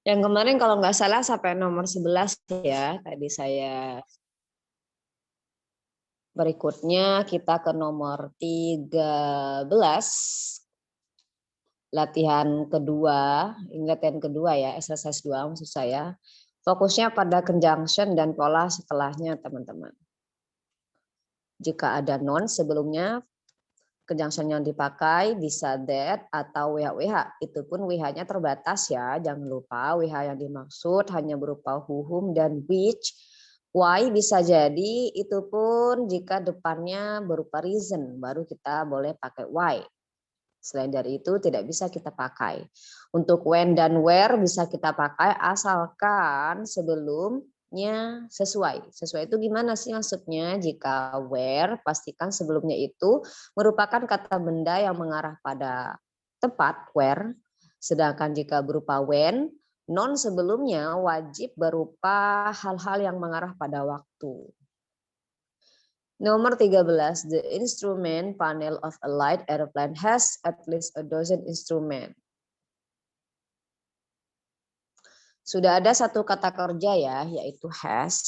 Yang kemarin kalau nggak salah sampai nomor 11 ya. Tadi saya berikutnya kita ke nomor 13. Latihan kedua, latihan kedua ya, exercise 2 maksud saya. Fokusnya pada conjunction dan pola setelahnya, teman-teman. Jika ada non sebelumnya, conjunction yang dipakai bisa that atau WH-WH. Itu pun WH-nya terbatas ya. Jangan lupa WH yang dimaksud hanya berupa whom dan which. Why bisa jadi itu pun jika depannya berupa reason. Baru kita boleh pakai why. Selain dari itu tidak bisa kita pakai. Untuk when dan where bisa kita pakai asalkan sebelumnya sesuai. Sesuai itu gimana sih maksudnya? Jika where, pastikan sebelumnya itu merupakan kata benda yang mengarah pada tempat where. Sedangkan jika berupa when, non sebelumnya wajib berupa hal-hal yang mengarah pada waktu. Nomor 13, the instrument panel of a light airplane has at least a dozen instrument. Sudah ada satu kata kerja ya, yaitu has.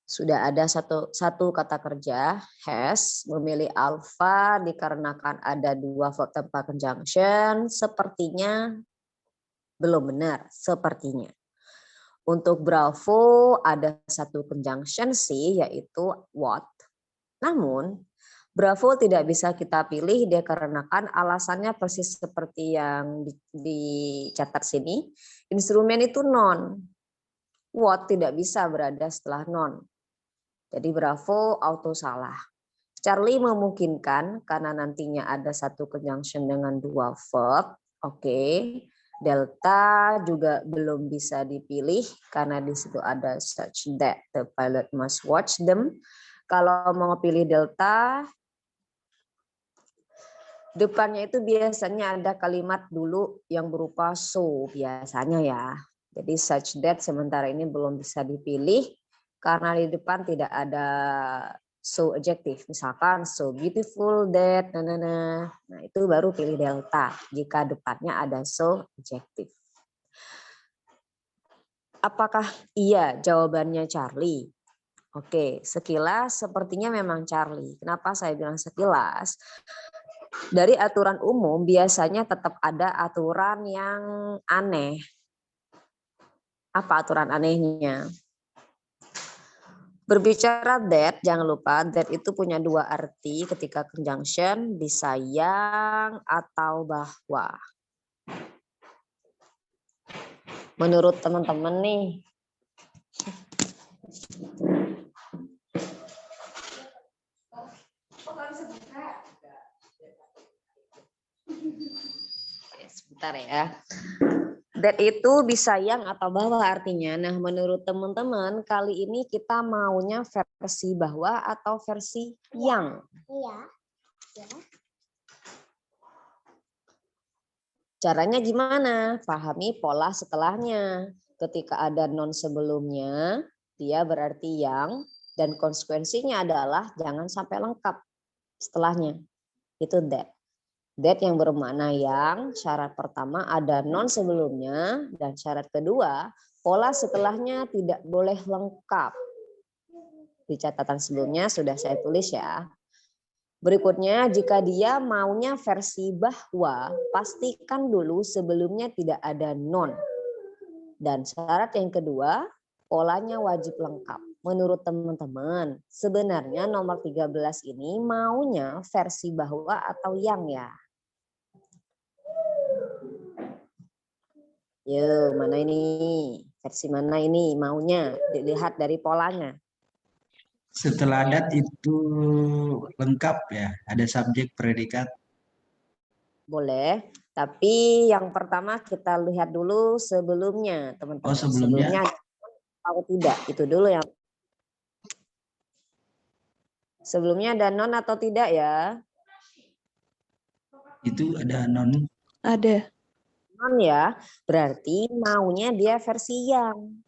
Sudah ada satu kata kerja, has, memilih alpha dikarenakan ada dua verb tanpa conjunction, sepertinya belum benar, sepertinya. Untuk Bravo ada satu conjunction sih, yaitu what. Namun, Bravo tidak bisa kita pilih dikarenakan alasannya persis seperti yang dicatat sini. Instrumen itu non. What tidak bisa berada setelah non. Jadi Bravo auto salah. Charlie memungkinkan karena nantinya ada satu conjunction dengan dua verb. Oke. Delta juga belum bisa dipilih karena di situ ada such that the pilot must watch them. Kalau mau pilih delta, depannya itu biasanya ada kalimat dulu yang berupa so biasanya ya. Jadi such that sementara ini belum bisa dipilih karena di depan tidak ada so adjective. Misalkan so beautiful that, nah itu baru pilih delta jika depannya ada so adjective. Apakah iya jawabannya Charlie? Oke, sekilas sepertinya memang Charlie. Kenapa saya bilang sekilas? Dari aturan umum biasanya tetap ada aturan yang aneh. Apa aturan anehnya? Berbicara that, jangan lupa that itu punya dua arti ketika conjunction, bisa yang atau bahwa. Menurut teman-teman nih, sebentar ya. That itu bisa yang atau bahwa artinya. Nah, menurut teman-teman, kali ini kita maunya versi bahwa atau versi yang? Iya. Ya. Caranya gimana? Pahami pola setelahnya. Ketika ada non sebelumnya, dia berarti yang, dan konsekuensinya adalah jangan sampai lengkap setelahnya. Itu that. That yang bermakna yang, syarat pertama ada non sebelumnya, dan syarat kedua, pola setelahnya tidak boleh lengkap. Di catatan sebelumnya sudah saya tulis ya. Berikutnya, jika dia maunya versi bahwa, pastikan dulu sebelumnya tidak ada non. Dan syarat yang kedua, polanya wajib lengkap. Menurut teman-teman, sebenarnya nomor 13 ini maunya versi bahwa atau yang ya? Yo, mana ini? Versi mana ini maunya? Dilihat dari polanya. Setelah dat itu lengkap ya, ada subjek predikat. Boleh, tapi yang pertama kita lihat dulu sebelumnya, teman-teman. Oh, sebelumnya. Atau tidak, itu dulu yang. Sebelumnya ada non atau tidak ya? Itu ada non. Ada. Non ya, berarti maunya dia versi yang.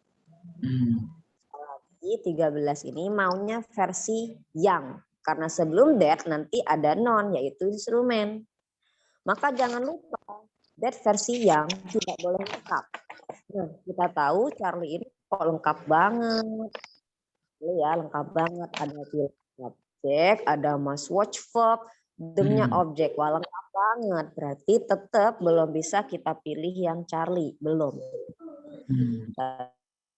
13 ini maunya versi yang. Karena sebelum that nanti ada non, yaitu instrumen. Maka jangan lupa That versi yang tidak boleh lengkap. Nah, kita tahu Charlie ini kok lengkap banget. Ya, lengkap banget. Ada objek, ada must watch verb, the-nya objek. Wah, lengkap banget. Berarti tetap belum bisa kita pilih yang Charlie. Belum.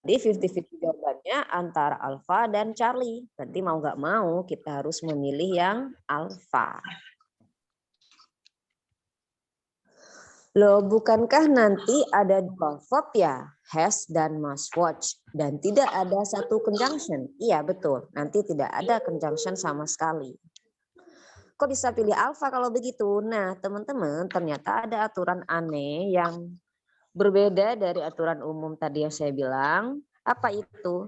Jadi 50-50 jawabannya antara Alpha dan Charlie. Berarti mau nggak mau kita harus memilih yang Alpha. Loh, bukankah nanti ada dua verb ya? Has dan must watch. Dan tidak ada satu conjunction. Iya, betul. Nanti tidak ada conjunction sama sekali. Kok bisa pilih alpha kalau begitu? Nah, teman-teman, ternyata ada aturan aneh yang berbeda dari aturan umum tadi yang saya bilang. Apa itu?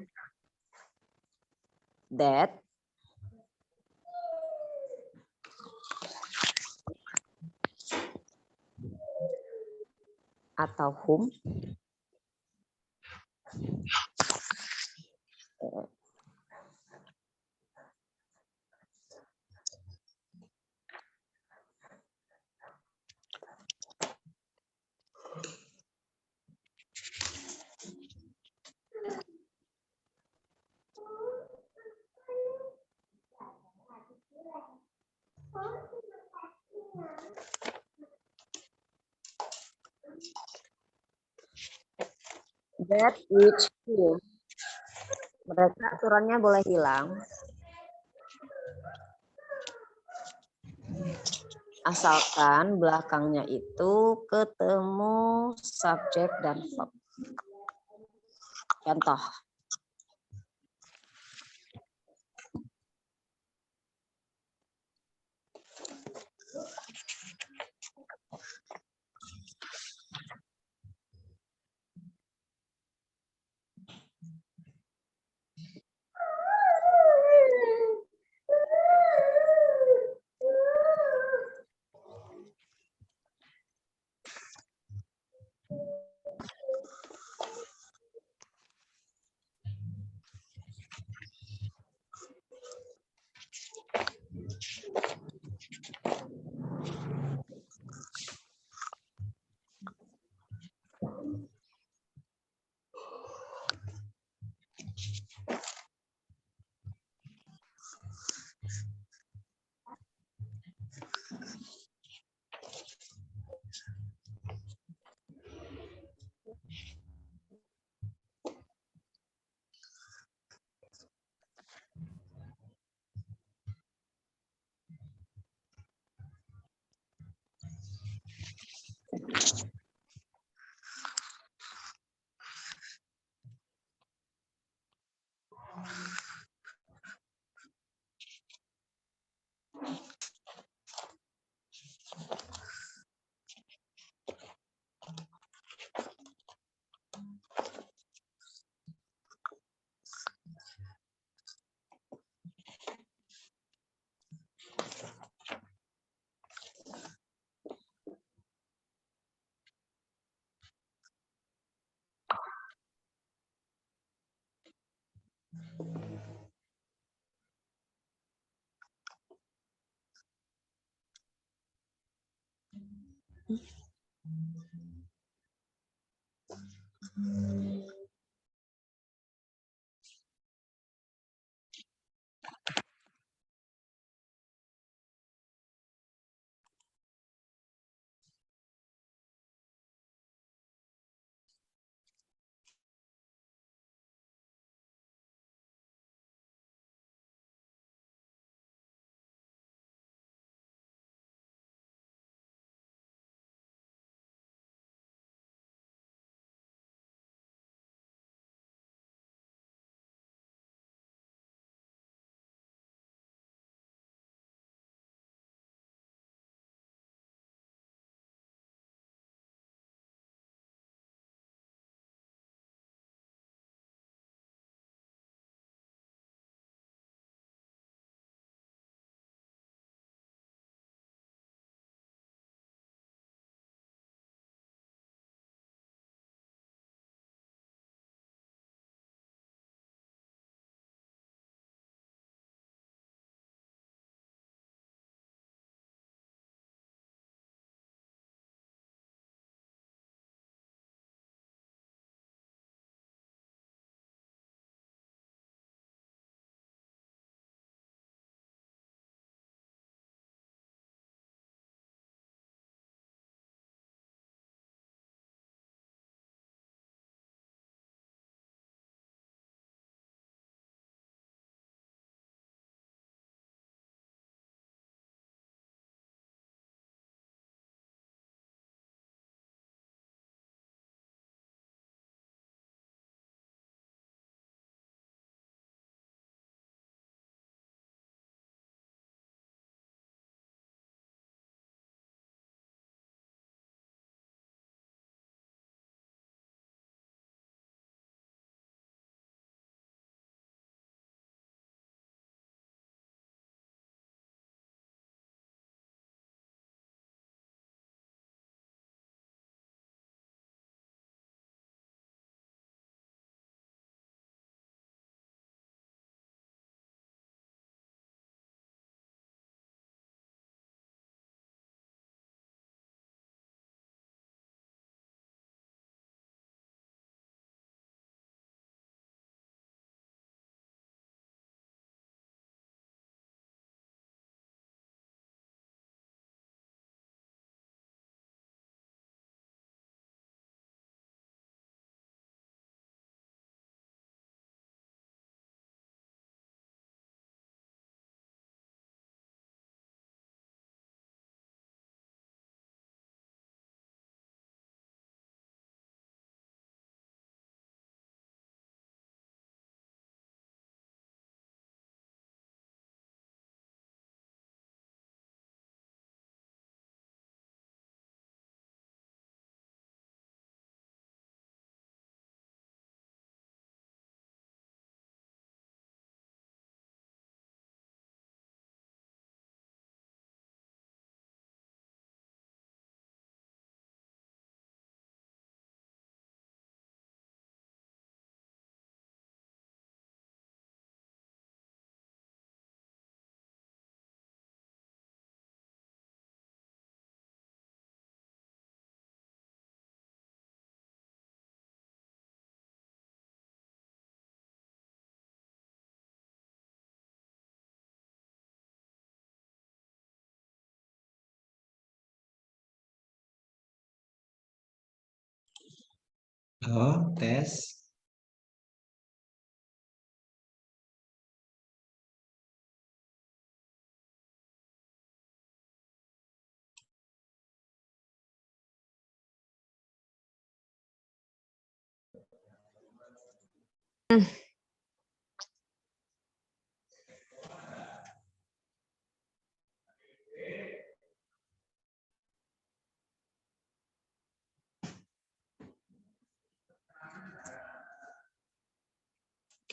That atau whom that which whom. Mereka aturannya boleh hilang. Asalkan belakangnya itu ketemu subjek dan verb. Contoh. Oh, tes.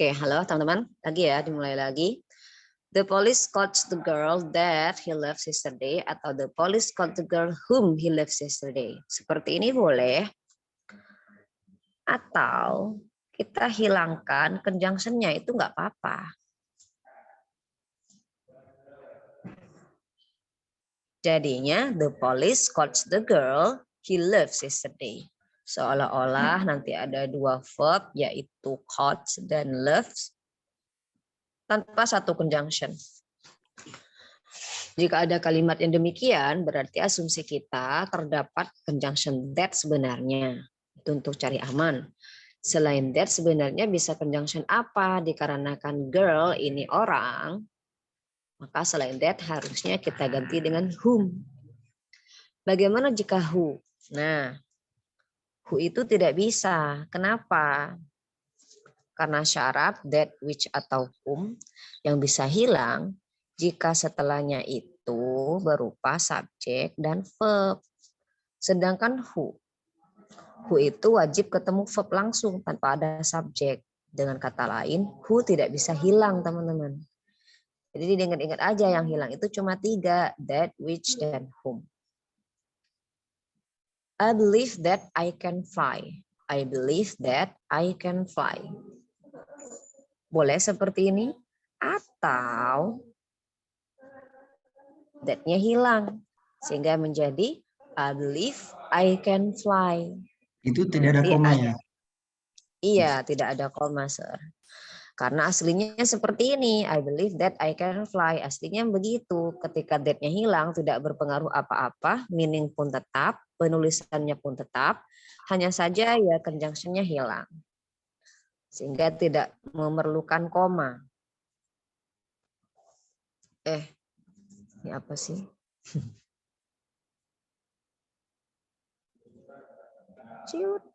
Oke, halo teman-teman. Lagi ya, dimulai lagi. The police caught the girl that he left yesterday atau the police caught the girl whom he left yesterday. Seperti ini boleh. Atau kita hilangkan conjunction-nya, itu nggak apa-apa. Jadinya the police caught the girl he left yesterday. Seolah-olah nanti ada dua verb yaitu caught dan left tanpa satu conjunction. Jika ada kalimat yang demikian, berarti asumsi kita terdapat conjunction that sebenarnya. Itu untuk cari aman. Selain that sebenarnya bisa conjunction apa? Dikarenakan girl ini orang, maka selain that harusnya kita ganti dengan whom. Bagaimana jika who? Nah, who itu tidak bisa. Kenapa? Karena syarat that, which, atau whom yang bisa hilang jika setelahnya itu berupa subjek dan verb. Sedangkan who itu wajib ketemu verb langsung tanpa ada subjek. Dengan kata lain, who tidak bisa hilang, teman-teman. Jadi diingat-ingat aja yang hilang itu cuma 3, that, which, dan whom. I believe that I can fly. I believe that I can fly. Boleh seperti ini. Atau that-nya hilang. Sehingga menjadi I believe I can fly. Itu tidak ada koma ya? Iya, tidak ada koma, sir. Karena aslinya seperti ini. I believe that I can fly. Aslinya begitu. Ketika that-nya hilang, tidak berpengaruh apa-apa. Meaning pun tetap. Penulisannya pun tetap. Hanya saja ya conjunction-nya hilang. Sehingga tidak memerlukan koma. Ini apa sih? Ciut.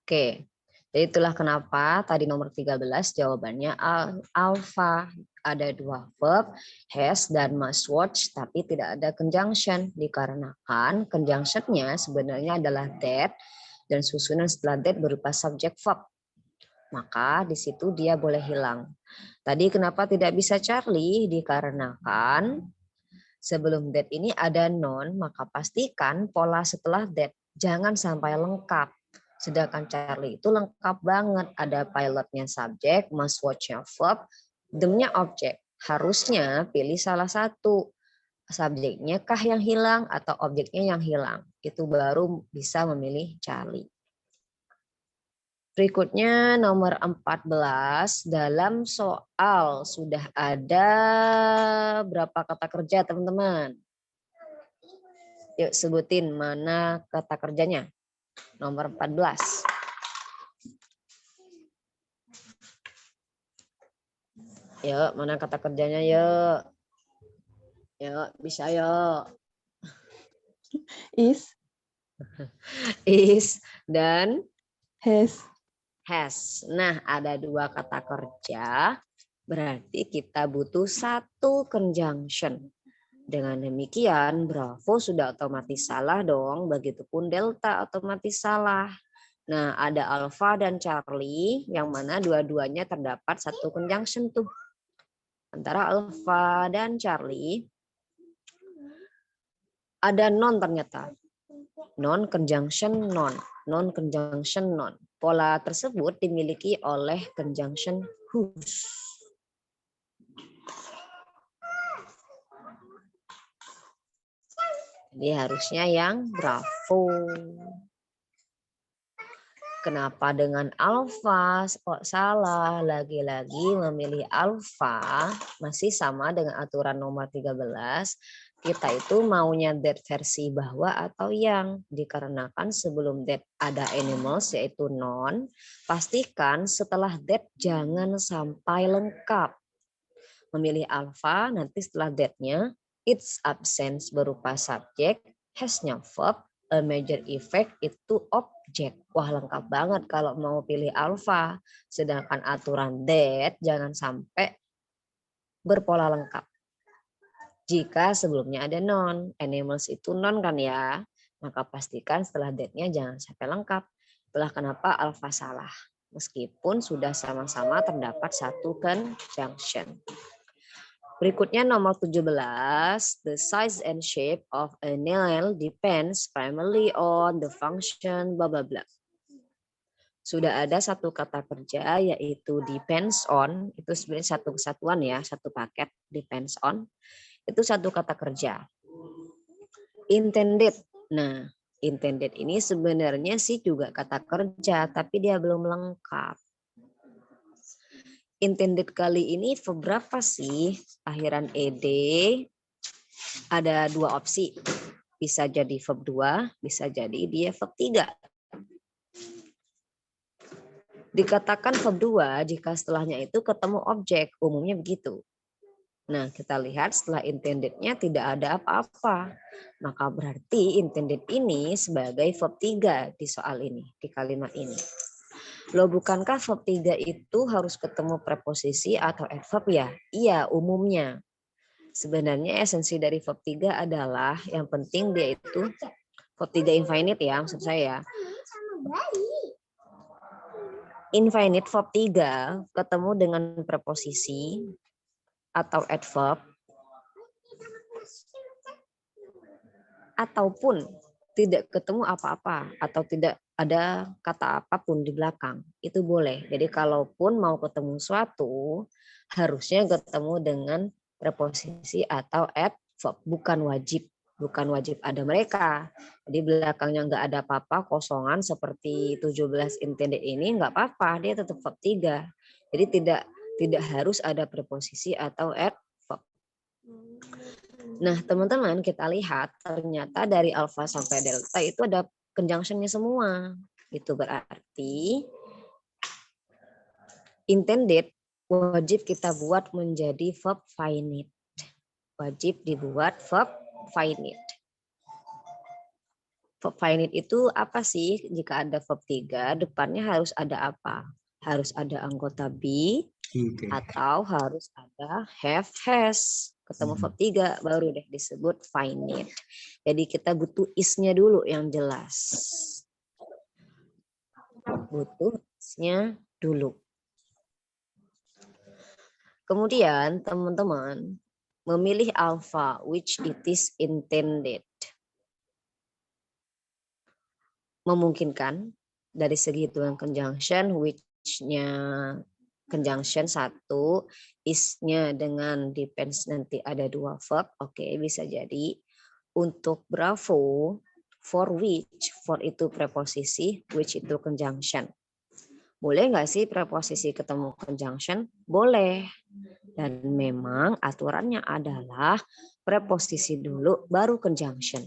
Oke, jadi itulah kenapa tadi nomor 13 jawabannya alpha. Ada dua verb, has dan must watch, tapi tidak ada conjunction. Dikarenakan conjunction-nya sebenarnya adalah that, dan susunan setelah that berupa subject verb. Maka di situ dia boleh hilang. Tadi kenapa tidak bisa Charlie? Dikarenakan sebelum that ini ada noun, maka pastikan pola setelah that jangan sampai lengkap. Sedangkan Charlie itu lengkap banget. Ada pilotnya subjek, must watch-nya verb, them-nya objek. Harusnya pilih salah satu. Subjeknya kah yang hilang atau objeknya yang hilang. Itu baru bisa memilih Charlie. Berikutnya nomor 14. Dalam soal sudah ada berapa kata kerja, teman-teman? Yuk sebutin mana kata kerjanya. Nomor 14. Yuk, mana kata kerjanya, yuk. Yuk, bisa yuk. Is Dan has. Nah, ada dua kata kerja. Berarti kita butuh satu conjunction. Dengan demikian, Bravo sudah otomatis salah dong, begitupun Delta otomatis salah. Nah, ada Alpha dan Charlie, yang mana dua-duanya terdapat satu conjunction tuh. Antara Alpha dan Charlie, ada non ternyata. Non conjunction non. Non conjunction non. Pola tersebut dimiliki oleh conjunction whose. Jadi harusnya yang Bravo. Kenapa dengan alfa kok salah? Lagi-lagi memilih alfa masih sama dengan aturan nomor 13. Kita itu maunya that versi bawah atau yang. Dikarenakan sebelum that ada animals yaitu non. Pastikan setelah that jangan sampai lengkap. Memilih alfa nanti setelah that-nya its absence berupa subjek, has-nya verb, a major effect itu objek. Wah, lengkap banget kalau mau pilih alfa. Sedangkan aturan that jangan sampai berpola lengkap. Jika sebelumnya ada non, animals itu non kan ya, maka pastikan setelah that-nya jangan sampai lengkap. Itulah kenapa alfa salah. Meskipun sudah sama-sama terdapat satu conjunction. Berikutnya nomor 17, the size and shape of a nail depends primarily on the function blah blah blah. Sudah ada satu kata kerja yaitu depends on, itu sebenarnya satu kesatuan ya, satu paket depends on. Itu satu kata kerja. Intended. Nah, intended ini sebenarnya sih juga kata kerja tapi dia belum lengkap. Intended kali ini verb berapa sih? Akhiran ed ada dua opsi. Bisa jadi verb 2, bisa jadi dia verb 3. Dikatakan verb 2 jika setelahnya itu ketemu objek, umumnya begitu. Nah, kita lihat setelah intended-nya tidak ada apa-apa. Maka berarti intended ini sebagai verb 3 di soal ini, di kalimat ini. Loh, bukankah verb 3 itu harus ketemu preposisi atau adverb ya? Iya, umumnya. Sebenarnya esensi dari verb 3 adalah yang penting dia itu verb 3 infinite ya, maksud saya. Infinite verb 3 ketemu dengan preposisi atau adverb ataupun tidak ketemu apa-apa atau tidak ada kata apapun di belakang, itu boleh. Jadi kalaupun mau ketemu suatu, harusnya ketemu dengan preposisi atau adverb, bukan wajib. Bukan wajib ada mereka. Jadi belakangnya nggak ada apa-apa, kosongan seperti 17 intended ini nggak apa-apa, dia tetap verb 3. Jadi tidak harus ada preposisi atau adverb. Nah, teman-teman, kita lihat ternyata dari alfa sampai delta itu ada conjunction-nya semua. Itu berarti intended wajib kita buat menjadi verb finite. Wajib dibuat verb finite. Verb finite itu apa sih? Jika ada verb 3, depannya harus ada apa? Harus ada anggota be atau harus ada have, has. Ketemu verb 3 baru deh disebut finite. Jadi kita butuh is-nya dulu yang jelas. Butuh is-nya dulu. Kemudian teman-teman memilih alpha which it is intended. Memungkinkan dari segi hitungan conjunction which-nya conjunction 1, is-nya dengan depends nanti ada 2 verb, oke, bisa jadi. Untuk Bravo, for which, for itu preposisi, which itu conjunction. Boleh nggak sih preposisi ketemu conjunction? Boleh. Dan memang aturannya adalah preposisi dulu baru conjunction.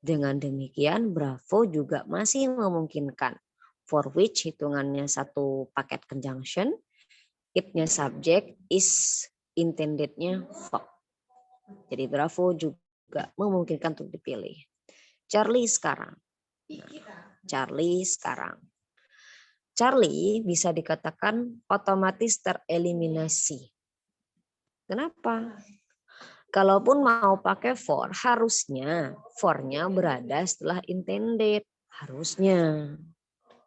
Dengan demikian Bravo juga masih memungkinkan. For which hitungannya satu paket conjunction, it-nya subject, is intended-nya verb. Jadi Bravo juga memungkinkan untuk dipilih. Charlie sekarang. Charlie bisa dikatakan otomatis tereliminasi. Kenapa? Kalaupun mau pakai for, harusnya for-nya berada setelah intended. Harusnya.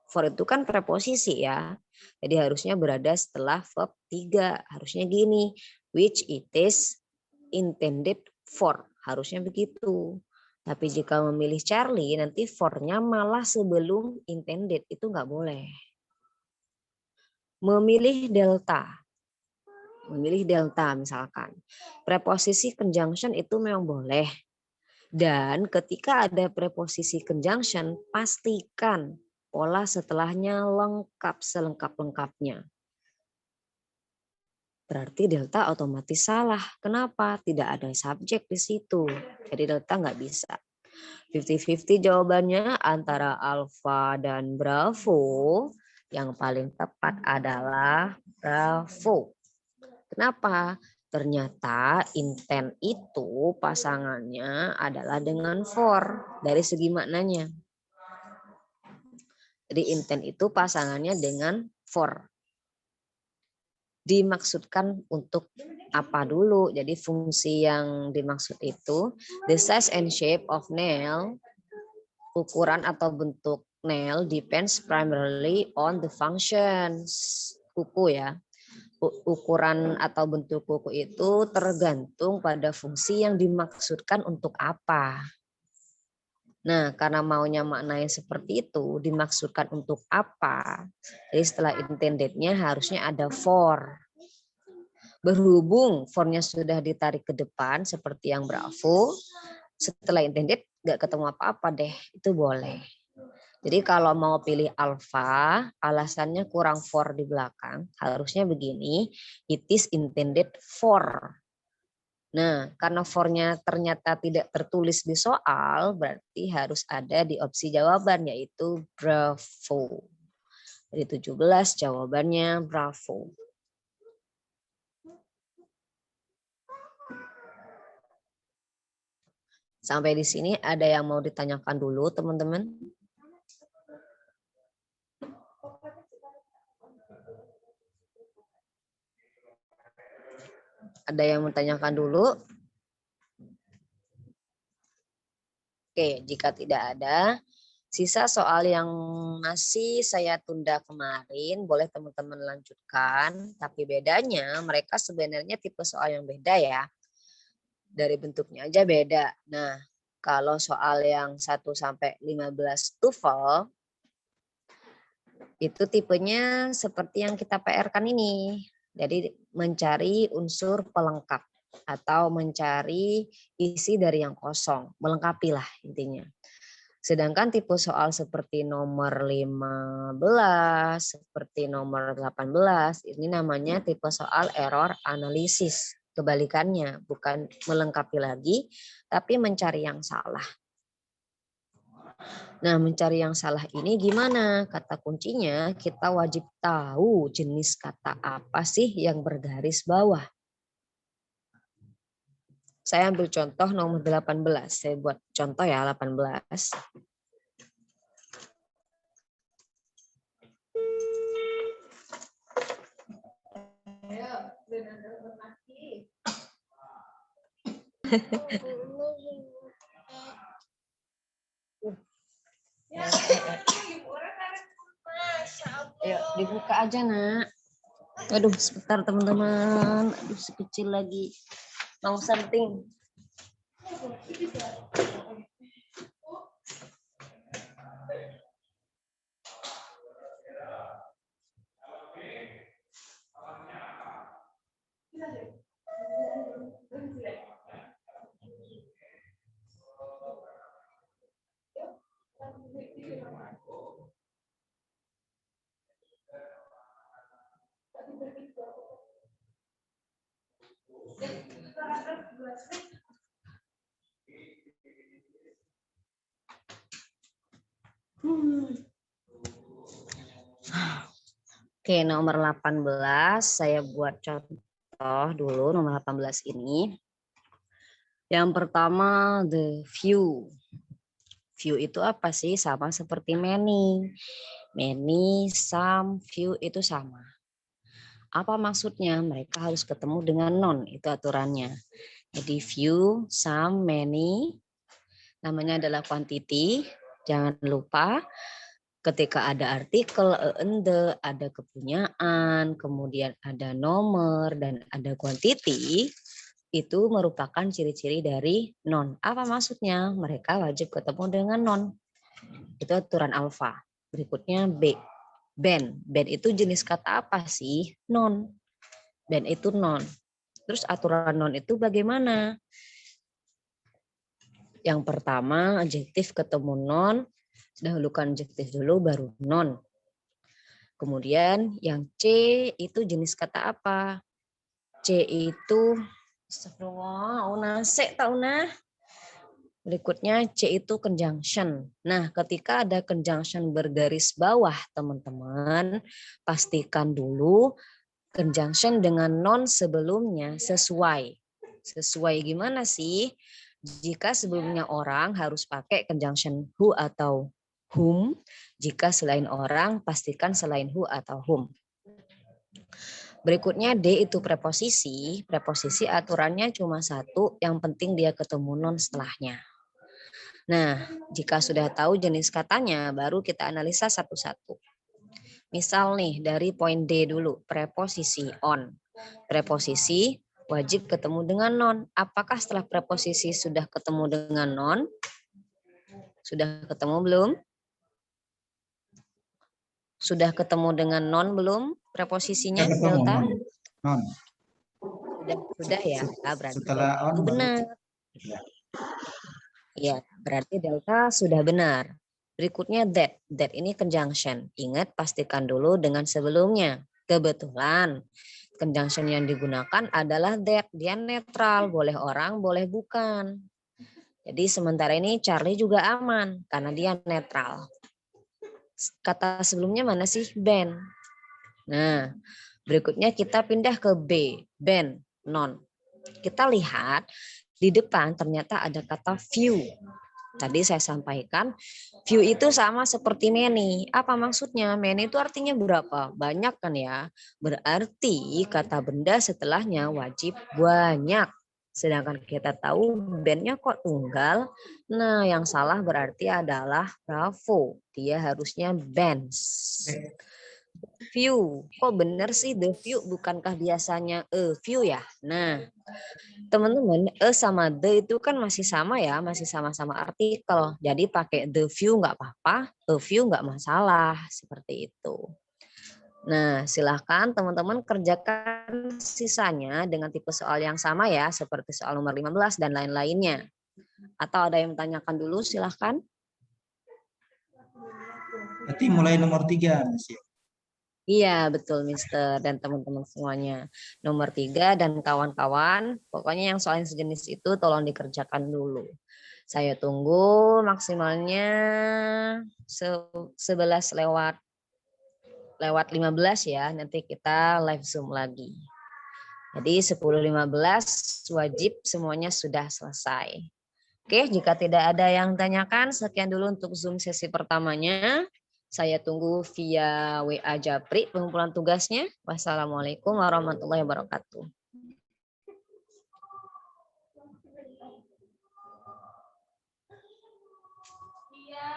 For itu kan preposisi ya. Jadi harusnya berada setelah verb 3. Harusnya gini. Which it is intended for. Harusnya begitu. Tapi jika memilih Charlie, nanti for-nya malah sebelum intended. Itu nggak boleh. Memilih delta. Memilih delta misalkan. Preposisi conjunction itu memang boleh. Dan ketika ada preposisi conjunction, pastikan pola setelahnya lengkap selengkap-lengkapnya. Berarti delta otomatis salah. Kenapa? Tidak ada subjek di situ. Jadi delta nggak bisa. 50-50 jawabannya antara alfa dan bravo. Yang paling tepat adalah bravo. Kenapa? Ternyata intent itu pasangannya adalah dengan for. Dari segi maknanya. Jadi intent itu pasangannya dengan for. Dimaksudkan untuk apa dulu? Jadi fungsi yang dimaksud itu, the size and shape of nail, ukuran atau bentuk nail depends primarily on the functions. Kuku ya. Ukuran atau bentuk kuku itu tergantung pada fungsi yang dimaksudkan untuk apa. Nah, karena maunya maknanya seperti itu, dimaksudkan untuk apa? Jadi setelah intendednya harusnya ada for. Berhubung for-nya sudah ditarik ke depan seperti yang bravo, setelah intended nggak ketemu apa-apa deh, itu boleh. Jadi kalau mau pilih alfa, alasannya kurang for di belakang, harusnya begini, it is intended for. Nah, karena for-nya ternyata tidak tertulis di soal, berarti harus ada di opsi jawaban, yaitu bravo. Jadi 17 jawabannya bravo. Sampai di sini ada yang mau ditanyakan dulu, teman-teman? Ada yang mau tanyakan dulu? Oke, jika tidak ada, sisa soal yang masih saya tunda kemarin, boleh teman-teman lanjutkan. Tapi bedanya, mereka sebenarnya tipe soal yang beda ya. Dari bentuknya aja beda. Nah, kalau soal yang 1-15 TOEFL, itu tipenya seperti yang kita PR-kan ini. Jadi mencari unsur pelengkap atau mencari isi dari yang kosong, melengkapi lah intinya. Sedangkan tipe soal seperti nomor 15, seperti nomor 18, ini namanya tipe soal error analisis. Kebalikannya, bukan melengkapi lagi, tapi mencari yang salah. Nah, mencari yang salah ini gimana? Kata kuncinya kita wajib tahu jenis kata apa sih yang bergaris bawah. Saya ambil contoh nomor 18. Saya buat contoh ya 18. Ayo dibuka aja nak. Aduh sebentar teman-teman. Aduh sekecil lagi. Mau something. Oke, nomor 18 saya buat contoh dulu nomor 18 ini. Yang pertama the view. View itu apa sih? Sama seperti many. Many, some, few itu sama. Apa maksudnya? Mereka harus ketemu dengan non, itu aturannya. Jadi few, some, many. Namanya adalah quantity. Jangan lupa ketika ada artikel, the, ada kepunyaan, kemudian ada nomor, dan ada quantity, itu merupakan ciri-ciri dari noun. Apa maksudnya? Mereka wajib ketemu dengan noun. Itu aturan alfa. Berikutnya B. Band. Band itu jenis kata apa sih? Noun. Band itu noun. Terus aturan noun itu bagaimana? Yang pertama, adjektif ketemu noun. Dahulukan adjektif dulu, baru noun. Kemudian yang C itu jenis kata apa? C itu, astagfirullah, berikutnya C itu conjunction. Nah, ketika ada conjunction bergaris bawah, teman-teman, pastikan dulu conjunction dengan noun sebelumnya sesuai. Sesuai gimana sih? Jika sebelumnya orang harus pakai conjunction who atau whom. Jika selain orang, pastikan selain who atau whom. Berikutnya D itu preposisi. Preposisi aturannya cuma satu, yang penting dia ketemu noun setelahnya. Nah, jika sudah tahu jenis katanya, baru kita analisa satu-satu. Misal nih, dari poin D dulu, preposisi on. Preposisi wajib ketemu dengan noun. Apakah setelah preposisi sudah ketemu dengan noun? Sudah ketemu belum? Sudah ketemu dengan noun belum? Preposisinya delta? Non. Sudah ya. Berarti Setelah delta on itu baru benar. Ya, berarti delta sudah benar. Berikutnya that. That ini conjunction. Ingat, pastikan dulu dengan sebelumnya. Kebetulan conjunction yang digunakan adalah that. Dia netral, boleh orang, boleh bukan. Jadi sementara ini Charlie juga aman karena dia netral. Kata sebelumnya mana sih? Band. Nah, berikutnya kita pindah ke B. Band, non. Kita lihat di depan ternyata ada kata few. Tadi saya sampaikan, few itu sama seperti many. Apa maksudnya? Many itu artinya berapa? Banyak kan ya? Berarti kata benda setelahnya wajib banyak. Sedangkan kita tahu bandnya kok tunggal. Nah, yang salah berarti adalah bravo. Dia harusnya bands. Few. Kok bener sih the few? Bukankah biasanya a few ya? Nah, teman-teman, sama the itu kan masih sama ya, masih sama-sama artikel. Jadi pakai the few nggak apa-apa, a few nggak masalah, seperti itu. Nah, silahkan teman-teman kerjakan sisanya dengan tipe soal yang sama ya, seperti soal nomor 15 dan lain-lainnya. Atau ada yang menanyakan dulu, silahkan. Berarti mulai nomor 3, Mas ya? Iya, betul Mister dan teman-teman semuanya. Nomor 3 dan kawan-kawan, pokoknya yang soal yang sejenis itu tolong dikerjakan dulu. Saya tunggu maksimalnya 11 lewat 15 ya, nanti kita live Zoom lagi. Jadi 10.15 wajib semuanya sudah selesai. Oke, jika tidak ada yang tanyakan, sekian dulu untuk Zoom sesi pertamanya. Saya tunggu via WA Japri pengumpulan tugasnya. Wassalamualaikum warahmatullahi wabarakatuh. Iya.